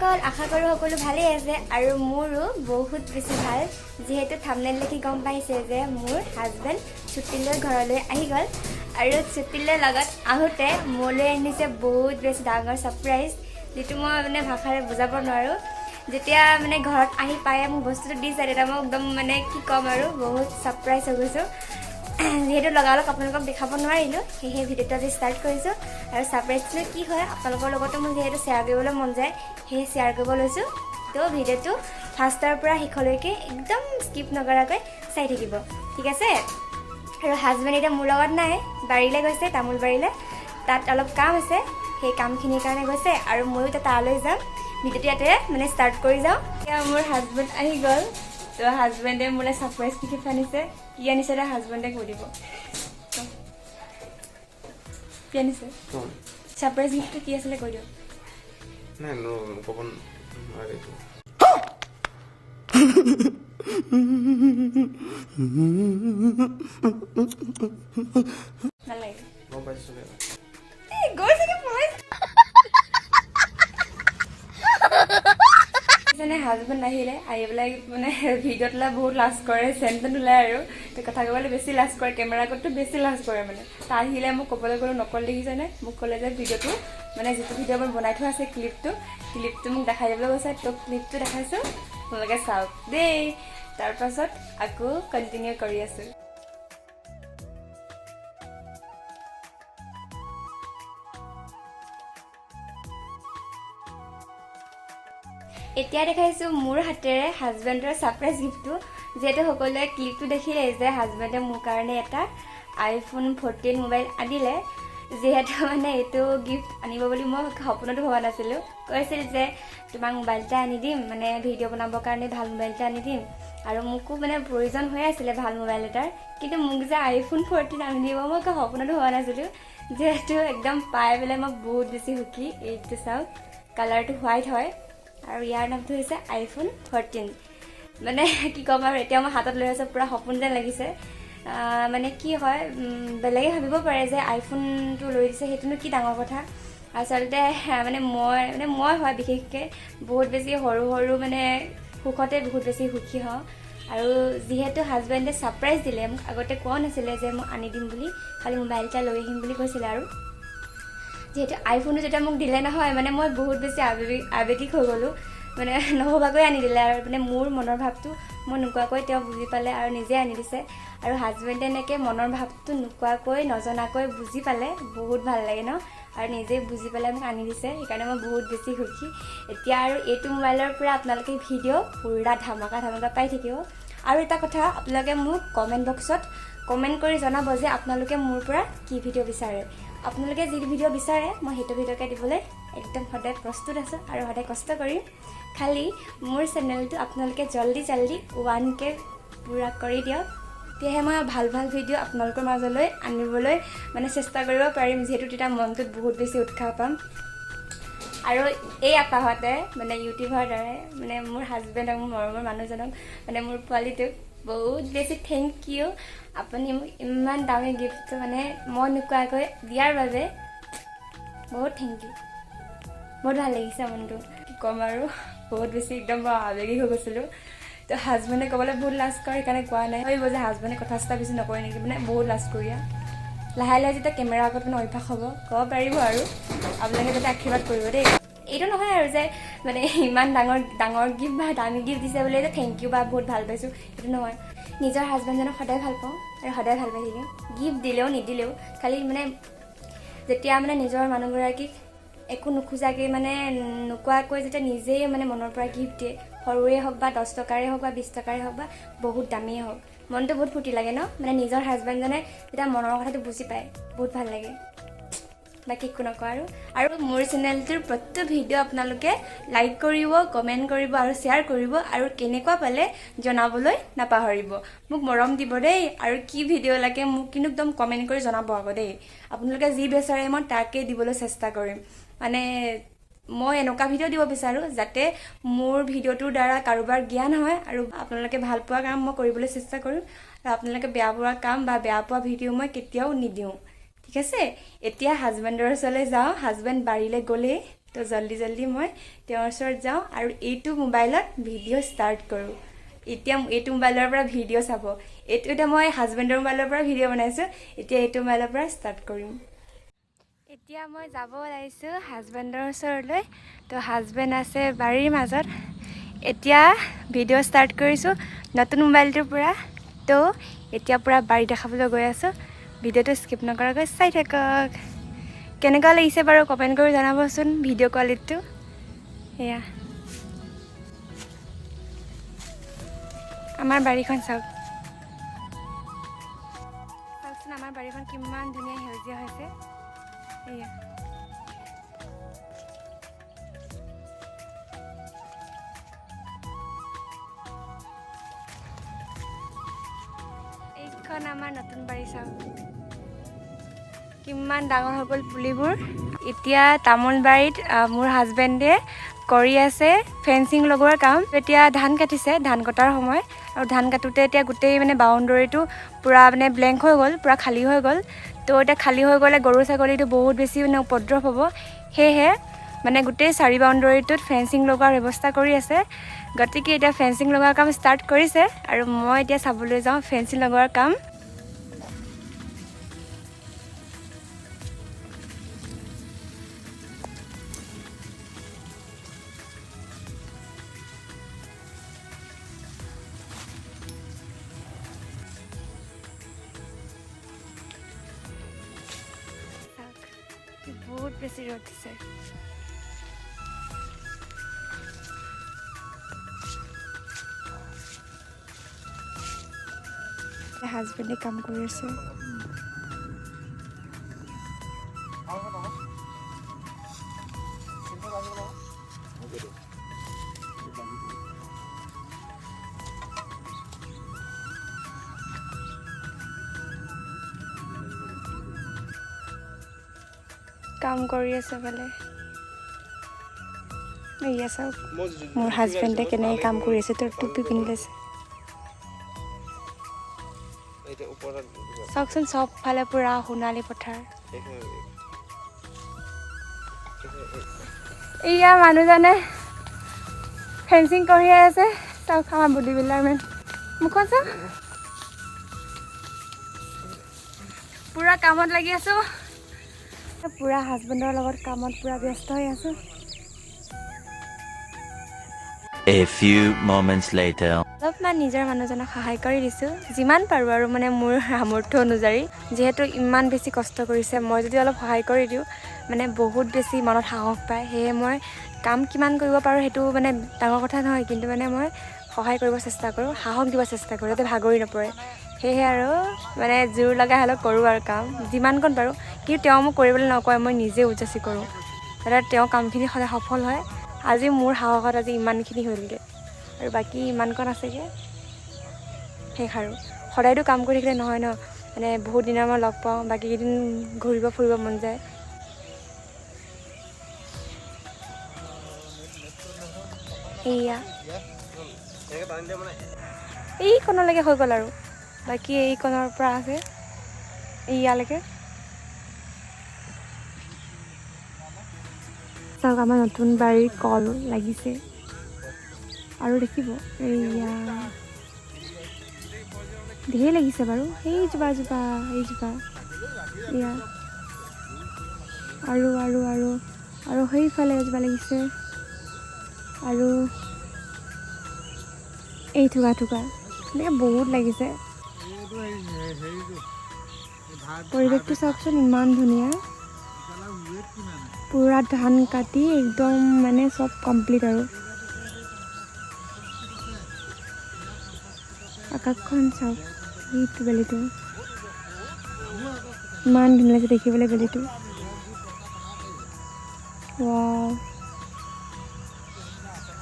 সকল আশা কৰো সকলো ভালেই আছে আৰু মোৰো বহুত বেছি ভাল যেহেতু থাম্বনেল দেখি গম পাইছে যে মোৰ হাজবেণ্ড ছুটিলৈ ঘৰলৈ আহি গ'ল আৰু ছুটিলৈ লগত আহোঁতে মোলৈ আনিছে বহুত বেছি ডাঙৰ ছাৰপ্ৰাইজ যিটো মই মানে ভাষাৰে বুজাব নোৱাৰোঁ যেতিয়া মানে ঘৰত আহি পায়ে মোক বস্তুটো দিছে তেতিয়া মই একদম মানে কি ক'ম আৰু বহুত ছাৰপ্ৰাইজ হৈ গৈছোঁ যেহেতু লগালগ আপোনালোকক দেখাব নোৱাৰিলোঁ সেয়েহে ভিডিঅ'টো আজি ষ্টাৰ্ট কৰিছোঁ আৰু ছাৰপ্ৰাইজটো কি হয় আপোনালোকৰ লগতো মোৰ যিহেতু শ্বেয়াৰ কৰিবলৈ মন যায় সেয়ে শ্বেয়াৰ কৰিব লৈছোঁ তো ভিডিঅ'টো ফাৰ্ষ্টৰ পৰা শেষলৈকে একদম স্কিপ নকৰাকৈ চাই থাকিব ঠিক আছে আৰু হাজবেণ্ড এতিয়া মোৰ লগত নাই বাৰীলৈ গৈছে তামোল বাৰীলৈ তাত অলপ কাম আছে সেই কামখিনিৰ কাৰণে গৈছে আৰু ময়ো এতিয়া তালৈ যাম ভিডিঅ'টো ইয়াতে মানে ষ্টাৰ্ট কৰি যাওঁ এতিয়া মোৰ হাজবেণ্ড আহি গ'ল তো হাজবেণ্ডে মোলৈ ছাৰপ্ৰাইজ কি আনিছে কি আনিছে তাৰ হাজবেণ্ডে কৈ দিব কি আনিছে ছাৰপ্ৰাইজ গিফ্টটো কি আছিলে কৈ দিয়ক নাই ক'ব নোৱাৰিতো নালাগে গম পাইছোঁ গৈ চাগে মই হাজবেণ্ড আহিলে আহি পেলাই মানে ভিডিঅ'ত ওলাই বহুত লাজ কৰে চেণ্টেণ্ট ওলাই আৰু কথা ক'বলৈ বেছি লাজ কৰে কেমেৰা আগততো বেছি লাজ কৰে মানে তাত আহিলে মোক ক'বলৈ গ'লো নকল দেখিছেনে মোক ক'লে যে ভিডিঅ'টো মানে যিটো ভিডিঅ' মই বনাই থোৱা আছে ক্লিপটো মোক দেখাই দিবলৈ কৈছে তোক ক্লিপটো দেখাইছোঁ তোমালোকে চাওক দেই তাৰপাছত আকৌ কণ্টিনিউ কৰি আছোঁ এতিয়া দেখাইছোঁ মোৰ হাতেৰে হাজবেণ্ডৰ ছাৰপ্ৰাইজ গিফ্টটো যিহেতু সকলোৱে ক্লিপটো দেখিলে যে হাজবেণ্ডে মোৰ কাৰণে এটা iPhone 14 মোবাইল আনিলে যিহেতু মানে এইটো গিফ্ট আনিব বুলি মই সপোনতো ভবা নাছিলোঁ কৈছিল যে তোমাক মোবাইল এটা আনি দিম মানে ভিডিঅ' বনাবৰ কাৰণে ভাল মোবাইল এটা আনি দিম আৰু মোকো মানে প্ৰয়োজন হৈ আছিলে ভাল মোবাইল এটাৰ কিন্তু মোক যে iPhone 14 আনি দিব মই সপোনতো ভবা নাছিলোঁ যিহেতু একদম পাই পেলাই মই বহুত বেছি সুখী এইটো চাওক কালাৰটো হোৱাইট হয় আৰু ইয়াৰ নামটো হৈছে iPhone 14 মানে কি ক'ম আৰু এতিয়া মই হাতত লৈ আছোঁ পূৰা সপোন যেন লাগিছে মানে কি হয় বেলেগে ভাবিব পাৰে যে আইফোনটো লৈ দিছে সেইটোনো কি ডাঙৰ কথা আচলতে মানে মই হয় বিশেষকৈ বহুত বেছি সৰু মানে সুখতে বহুত বেছি সুখী হওঁ আৰু যিহেতু হাজবেণ্ডে ছাৰপ্ৰাইজ দিলে মোক আগতে কোৱা নাছিলে যে মই আনি দিম বুলি খালি মোবাইল এটা লৈ আহিম বুলি কৈছিলে আৰু যিহেতু আইফোনটো যেতিয়া মোক দিলে নহয় মানে মই বহুত বেছি আৱেগিক হৈ গ'লোঁ মানে নহ'বাকৈ আনি দিলে আৰু মানে মোৰ মনৰ ভাৱটো মই নোকোৱাকৈ তেওঁ বুজি পালে আৰু নিজে আনি দিছে আৰু হাজবেণ্ডে এনেকৈ মনৰ ভাৱটো নোকোৱাকৈ নজনাকৈ বুজি পালে বহুত ভাল লাগে ন আৰু নিজে বুজি পেলাই মোক আনি দিছে সেইকাৰণে মই বহুত বেছি সুখী এতিয়া আৰু এইটো মোবাইলৰ পৰা আপোনালোকে ভিডিঅ' পুৰা ধামাকা পাই থাকিব আৰু এটা কথা আপোনালোকে মোক কমেণ্ট বক্সত কমেণ্ট কৰি জনাব যে আপোনালোকে মোৰ পৰা কি ভিডিঅ' বিচাৰে আপোনালোকে যি ভিডিঅ' বিচাৰে মই সেইটো ভিডিঅ'কে দিবলৈ একদম সদায় প্ৰস্তুত আছোঁ আৰু সদায় কষ্ট কৰিম খালি মোৰ চেনেলটো আপোনালোকে জল্দি 1K পূৰা কৰি দিয়ক তেতিয়াহে মই ভাল ভিডিঅ' আপোনালোকৰ মাজলৈ আনিবলৈ মানে চেষ্টা কৰিব পাৰিম যিহেতু তেতিয়া মনটোত বহুত বেছি উৎসাহ পাম আৰু এই আপাহতে মানে ইউটিউবৰ দৰে মানে মোৰ হাজবেণ্ডক মোৰ মৰমৰ মানুহজনক মানে মোৰ পোৱালিটোক বহুত বেছি থেংক ইউ আপুনি মোক ইমান দামী গিফ্টটো মানে মই নোকোৱাকৈ দিয়াৰ বাবে বহুত থেংক ইউ বহুত ভাল লাগিছে মনটো কি ক'ম আৰু বহুত বেছি একদম আৱেগিক হৈ গৈছিলোঁ তো হাজবেণ্ডে ক'বলৈ বহুত লাজ কৰে সেইকাৰণে কোৱা নাই ভাবিব যে হাজবেণ্ডে কথা চথা বেছি নকৰে নেকি মানে বহুত লাজ কৰিয়া লাহে যেতিয়া কেমেৰা আগত মানে অভ্যাস হ'ব ক'ব পাৰিব আৰু আপোনালোকে যাতে আশীৰ্বাদ কৰিব দেই এইটো নহয় আৰু যে মানে ইমান ডাঙৰ গিফ্ট বা দামী গিফ্ট দিছে বুলি যে থেংক ইউ বা বহুত ভাল পাইছোঁ সেইটো নহয় নিজৰ হাজবেণ্ডজনক সদায় ভাল পাওঁ আৰু সদায় ভাল পাই থাকিম গিফ্ট দিলেও নিদিলেও খালি মানে যেতিয়া মানে নিজৰ মানুহগৰাকীক একো নোখোজাকৈ মানে নোকোৱাকৈ যেতিয়া নিজেই মানে মনৰ পৰা গিফ্ট দিয়ে সৰুৱে হওক বা 10 টকাৰে হওক বা 20 টকাৰে হওক বা বহুত দামীয়ে হওক মনটো বহুত ফূৰ্তি লাগে ন মানে নিজৰ হাজবেণ্ডজনে যেতিয়া মনৰ কথাটো বুজি পায় বহুত ভাল লাগে বাকী একো নকওঁ আৰু মোৰ চেনেলটোৰ প্ৰত্যেক ভিডিঅ' আপোনালোকে লাইক কৰিব কমেণ্ট কৰিব আৰু শ্বেয়াৰ কৰিব আৰু কেনেকুৱা পালে জনাবলৈ নাপাহৰিব মোক মৰম দিব দেই আৰু কি ভিডিঅ' লাগে মোক কিন্তু একদম কমেণ্ট কৰি জনাব আকৌ দেই আপোনালোকে যি বিচাৰে মই তাকে দিবলৈ চেষ্টা কৰিম মানে মই এনেকুৱা ভিডিঅ' দিব বিচাৰোঁ যাতে মোৰ ভিডিঅ'টোৰ দ্বাৰা কাৰোবাৰ জ্ঞান হয় আৰু আপোনালোকে ভাল পোৱা কাম মই কৰিবলৈ চেষ্টা কৰিম আৰু আপোনালোকে বেয়া পোৱা কাম বা বেয়া পোৱা ভিডিঅ' মই কেতিয়াও নিদিওঁ ঠিক আছে এতিয়া হাজবেণ্ডৰ ওচৰলৈ যাওঁ হাজবেণ্ড বাৰীলৈ গ'লেই তো জল্দি মই তেওঁৰ ওচৰত যাওঁ আৰু এইটো মোবাইলত ভিডিঅ' ষ্টাৰ্ট কৰোঁ। এতিয়া এইটো মোবাইলৰ পৰা ভিডিঅ' চাব। এইটো এতিয়া মই হাজবেণ্ডৰ মোবাইলৰ পৰা ভিডিঅ' বনাইছোঁ, এতিয়া এইটো মোবাইলৰ পৰা ষ্টাৰ্ট কৰিম। এতিয়া মই যাব ওলাইছোঁ হাজবেণ্ডৰ ওচৰলৈ। তো হাজবেণ্ড আছে বাৰীৰ মাজত। এতিয়া ভিডিঅ' ষ্টাৰ্ট কৰিছোঁ নতুন মোবাইলটোৰ পৰা। তো এতিয়া পূৰা বাৰী দেখাবলৈ গৈ আছোঁ। ভিডিঅ'টো স্কিপ নকৰাকৈ চাই থাকক। কেনেকুৱা লাগিছে বাৰু কমেণ্ট কৰি জনাবচোন ভিডিঅ' কোৱালিটিটো। এয়া আমাৰ বাৰীখন চাওকচোন, আমাৰ বাৰীখন কিমান ধুনীয়া সেউজীয়া হৈছে। এয়া এইখন আমাৰ নতুন বাৰী চাওক, কিমান ডাঙৰ হৈ গ'ল পুলিবোৰ। এতিয়া তামোল বাৰীত মোৰ হাজবেণ্ডে কৰি আছে ফেঞ্চিং লগোৱাৰ কাম। এতিয়া ধান কাটিছে, ধান কটাৰ সময়, আৰু ধান কাটোতে এতিয়া গোটেই মানে বাউণ্ডৰীটো পূৰা মানে ব্লেংক হৈ গ'ল, পূৰা খালী হৈ গ'ল। তো এতিয়া খালী হৈ গ'লে গৰু ছাগলীটো বহুত বেছি মানে উপদ্ৰৱ হ'ব। সেয়েহে মানে গোটেই 4 বাউণ্ডৰীটোত ফেঞ্চিং লগোৱাৰ ব্যৱস্থা কৰি আছে। গতিকে এতিয়া ফেঞ্চিং লগোৱাৰ কাম ষ্টাৰ্ট কৰিছে আৰু মই এতিয়া চাবলৈ যাওঁ ফেঞ্চিং লগোৱাৰ কাম। বহুত বেছি ৰ'দ দিছে। হাজবেণ্ডে কাম কৰি আছে। কাম কৰি আছে বোলে। এয়া চাওক মোৰ হাজবেণ্ডে কেনেকৈ কাম কৰি আছে। তোৰ টুপি পিন্ধি লৈছে চাওকচোন, চবফালে পূৰা সোণালী পথাৰ। এয়া মানুহজনে ফেঞ্চিং কৰিয়ে আছে। চাওক আমাৰ বডি বিল্ডাৰ মেন মুখখন চাওক, পূৰা কামত লাগি আছোঁ। পূৰা হাজবেণ্ডৰ লগত কামত পূৰা ব্যস্ত হৈ আছোঁ। A few moments later. অলপমান নিজৰ মানুহজনক সহায় কৰি দিছোঁ যিমান পাৰোঁ আৰু মানে মোৰ সামৰ্থ্য অনুযায়ী। যিহেতু ইমান বেছি কষ্ট কৰিছে, মই যদি অলপ সহায় কৰি দিওঁ মানে বহুত বেছি মনত সাহস পায়। সেয়ে মই কাম কিমান কৰিব পাৰোঁ সেইটো মানে ডাঙৰ কথা নহয়, কিন্তু মানে মই সহায় কৰিব চেষ্টা কৰোঁ, সাহস দিব চেষ্টা কৰোঁ যাতে ভাগৰি নপৰে। সেয়েহে আৰু মানে জোৰ লগাই হ'লেও কৰোঁ আৰু কাম যিমানকণ পাৰোঁ। কিন্তু তেওঁ মোক কৰিবলৈ নকয়, মই নিজে উজাচি কৰোঁ যাতে তেওঁ কামখিনি সদায় সফল হয়। আজি মোৰ সাহসত আজি ইমানখিনি হ'লগৈ আৰু বাকী ইমানকণ আছেগৈ। শেষ আৰু সদায়তো কাম কৰি থাকিলে নহয় ন, মানে বহুত দিনৰ মই লগ পাওঁ, বাকীকেইদিন ঘূৰিব ফুৰিব মন যায়। এয়া এইকণলৈকে হৈ গ'ল আৰু বাকী এইকণৰ পৰা আছে ইয়ালৈকে। চাওক আমাৰ নতুন বাৰীৰ কল লাগিছে আৰু দেখিব এয়া ঢেৰ লাগিছে বাৰু। এইজোপা এইজোপা এয়া আৰু আৰু আৰু আৰু সেইফালে এজোপা লাগিছে আৰু এই থোকা এনেকৈ বহুত লাগিছে। পৰিৱেশটো চাওকচোন ইমান ধুনীয়া। পূৰা ধান কাটি একদম মানে চব কমপ্লিট আৰু আকাশখন চাওক, এইটো বেলিটো ইমান ধুনীয়া লাগিছে দেখিবলৈ বেলিটো। ৱাও।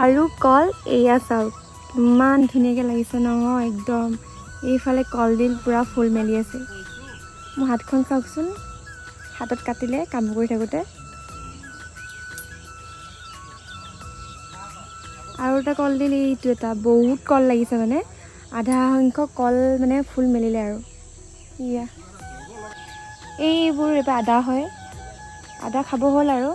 আৰু কল এয়া চাওক ইমান ধুনীয়াকৈ লাগিছে নহয় একদম। এইফালে কলডিল পূৰা ফুল মেলি আছে। মোৰ হাতখন চাওকচোন, হাতত কাটিলে কাম কৰি থাকোঁতে। আৰু এটা কলডিল এইটো এটা বহুত কল লাগিছে, মানে আধা সংখ্যক কল মানে ফুল মেলিলে আৰু ইয়া এইবোৰ এইবাৰ আদা হয়, আদা খাব হ'ল আৰু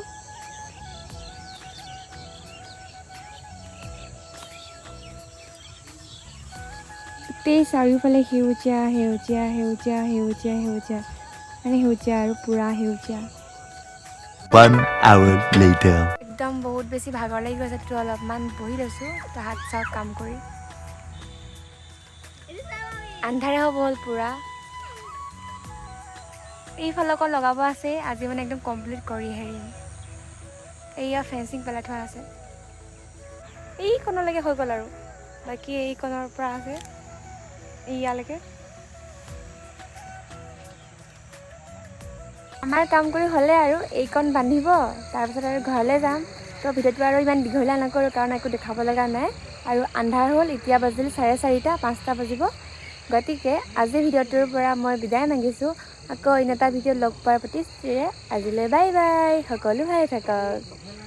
গোটেই চাৰিওফালে সেউজীয়া সেউজীয়া সেউজীয়া সেউজীয়া সেউজীয়া মানে সেউজীয়া আৰু পূৰা সেউজীয়া 1 hour later. একদম বহুত বেছি ভাগৰ লাগি গৈছে তো অলপমান বহি লৈছোঁ তো হাত চাত কাম কৰি আন্ধাৰে হ'ব হ'ল পূৰা এইফালকো লগাব আছে আজি মানে একদম কমপ্লিট কৰি হেৰিম এইয়া ফেঞ্চিং পেলাই থোৱা আছে এইকণলৈকে হৈ গ'ল আৰু বাকী এইকণৰ পৰা আছে ইয়ালৈকে আমাৰ কাম কৰি হ'লে আৰু এইকণ বান্ধিব তাৰপিছত আৰু ঘৰলৈ যাম তো ভিডিঅ'টো আৰু ইমান দীঘলীয়া নকৰোঁ কাৰণ একো দেখাব লগা নাই আৰু আন্ধাৰ হ'ল এতিয়া বাজিল 4:30 5টা বাজিব গতিকে আজিৰ ভিডিঅ'টোৰ পৰা মই বিদায় মাগিছোঁ আকৌ অন্য এটা ভিডিঅ'ত লগ পোৱাৰ প্ৰতিশ্ৰুতিৰে আজিলৈ বাই বাই সকলো ভালে থাকক